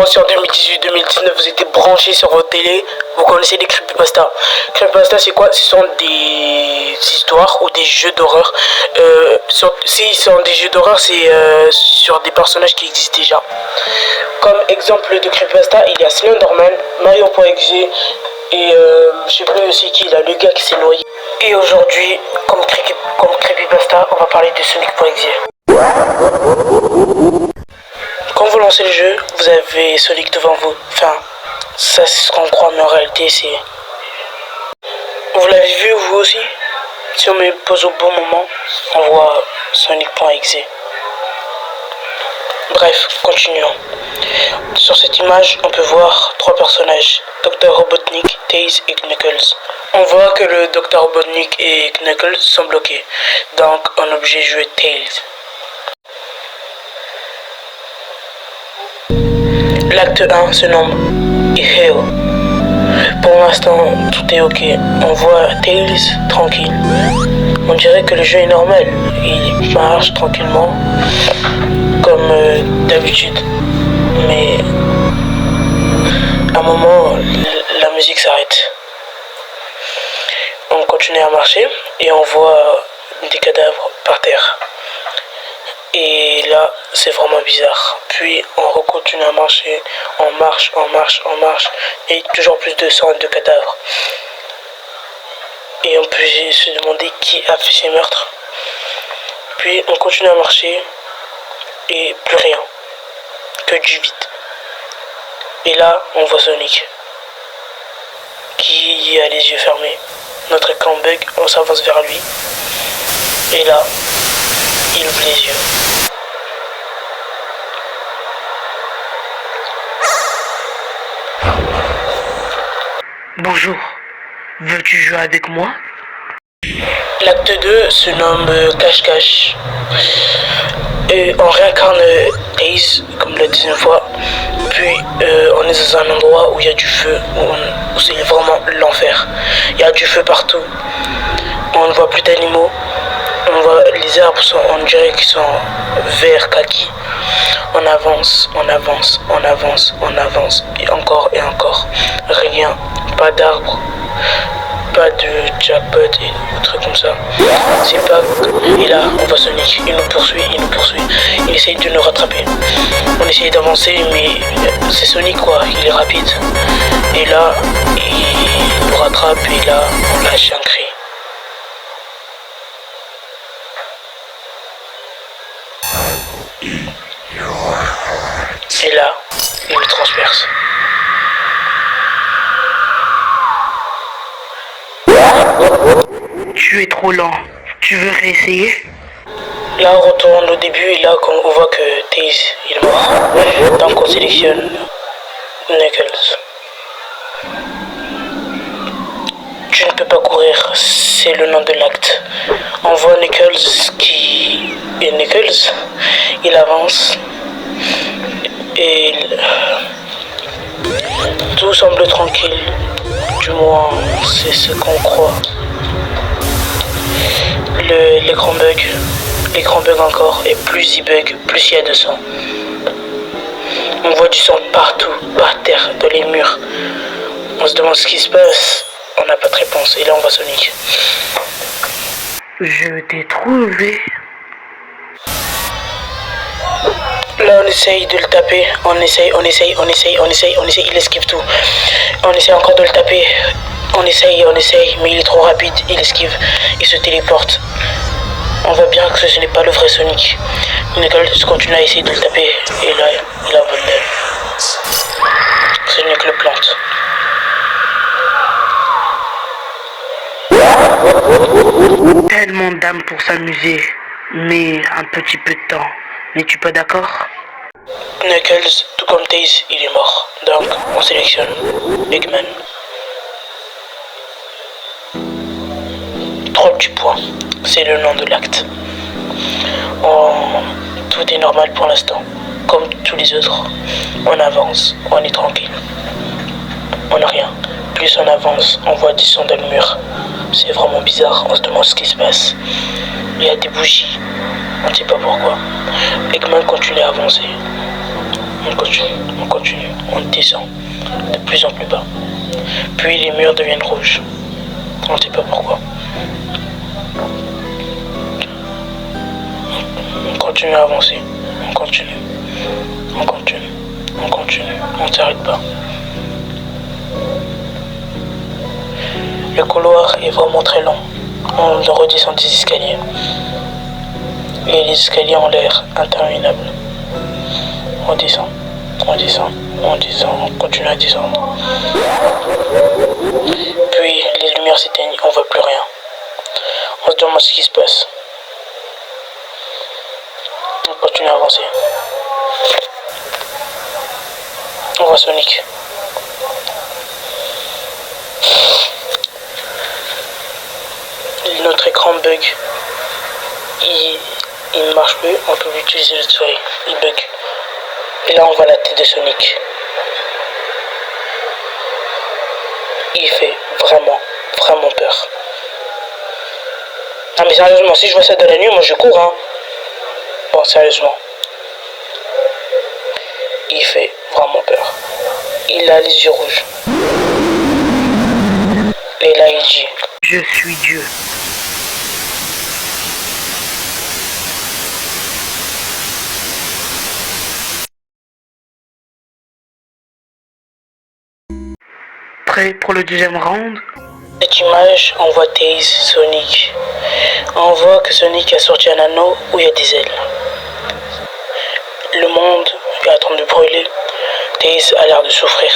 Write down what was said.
Maintenant, si en 2018-2019 vous étiez branchés sur votre télé, vous connaissez les creepypasta. Creepypasta, c'est quoi? Ce sont des histoires ou des jeux d'horreur. Si ce sont des jeux d'horreur, c'est sur des personnages qui existent déjà. Comme exemple de creepypasta, il y a Slenderman, Mario.exe et je sais plus c'est qui là, le gars qui s'est noyé. Et aujourd'hui, comme creepypasta, on va parler de Sonic.exe. Quand vous lancez le jeu, vous avez Sonic devant vous. Enfin, ça c'est ce qu'on croit, mais en réalité c'est... Vous l'avez vu vous aussi? Si on me pose au bon moment, on voit Sonic.exe. Bref, continuons. Sur cette image, on peut voir trois personnages, Dr. Robotnik, Tails et Knuckles. On voit que le Dr. Robotnik et Knuckles sont bloqués, donc on est obligé de jouer Tails. L'acte 1 se nomme Hell. Pour l'instant, tout est ok. On voit Tails tranquille. On dirait que le jeu est normal. Il marche tranquillement, comme d'habitude. Mais à un moment, la musique s'arrête. On continue à marcher et on voit des cadavres par terre. Et là, c'est vraiment bizarre. Puis, on continue à marcher. On marche. Et toujours plus de sang et de cadavres. Et on peut se demander qui a fait ces meurtres. Puis, on continue à marcher. Et plus rien. Que du vide. Et là, on voit Sonic. Qui a les yeux fermés. Notre écran bug, on s'avance vers lui. Et là, il ouvre les yeux. Bonjour, veux-tu jouer avec moi? L'acte 2 se nomme Cache-Cache. Et on réincarne Tails, comme la deuxième fois. Puis on est dans un endroit où il y a du feu, où c'est vraiment l'enfer. Il y a du feu partout. On ne voit plus d'animaux. On voit les arbres, on dirait qu'ils sont verts kaki. On avance, et encore. Rien, pas d'arbres, pas de jackpot et des trucs comme ça. C'est pas... Et là, on voit Sonic, il nous poursuit. Il essaye de nous rattraper. On essaye d'avancer, mais c'est Sonic quoi, il est rapide. Et là, il nous rattrape et là, on lâche un cri. Et là, il me transperce. Tu es trop lent. Tu veux réessayer? Là, on retourne au début et là, on voit que Tails il est mort. Donc, on sélectionne Knuckles. Tu ne peux pas courir, c'est le nom de l'acte. On voit Knuckles il avance. Et tout semble tranquille, du moins c'est ce qu'on croit. L'écran bug encore, et plus il bug, plus il y a de sang. On voit du sang partout, par terre, dans les murs. On se demande ce qui se passe, on n'a pas de réponse, et là on voit Sonic. Je t'ai trouvé. Là on essaye de le taper, on essaye, il esquive tout. On essaye encore de le taper, on essaye, mais il est trop rapide, il esquive, il se téléporte. On voit bien que ce n'est pas le vrai Sonic. Knuckles continue à essayer de le taper, et là, il a volé. Sonic le plante. Tellement d'âme pour s'amuser, mais un petit peu de temps. N'es-tu pas d'accord? Knuckles, tout comme Tails, il est mort. Donc, on sélectionne Eggman. 3 petits points, c'est le nom de l'acte. Tout est normal pour l'instant, comme tous les autres. On avance, on est tranquille. On n'a rien. Plus on avance, on voit du sang dans le mur. C'est vraiment bizarre, on se demande ce qui se passe. Il y a des bougies, on ne sait pas pourquoi. Eggman continue à avancer. On descend de plus en plus bas. Puis les murs deviennent rouges. On ne sait pas pourquoi. On continue à avancer. On continue. On ne s'arrête pas. Le couloir est vraiment très long. On redescend des escaliers. Et les escaliers ont l'air interminables. On descend. On continue à descendre. Puis les lumières s'éteignent, on ne voit plus rien. On se demande ce qui se passe. On continue à avancer. On voit Sonic. Notre écran bug. Il ne marche plus, on peut plus utiliser le souris. Il bug. Et là on voit la tête de Sonic. Il fait vraiment peur. Non mais sérieusement, si je vois ça dans la nuit, moi je cours hein. Bon sérieusement. Il fait vraiment peur. Il a les yeux rouges. Et là il dit: je suis Dieu. Prêt pour le deuxième round? Cette image, on voit Tails, Sonic. On voit que Sonic a sorti un anneau où il y a des ailes. Le monde est en train de brûler. Tails a l'air de souffrir.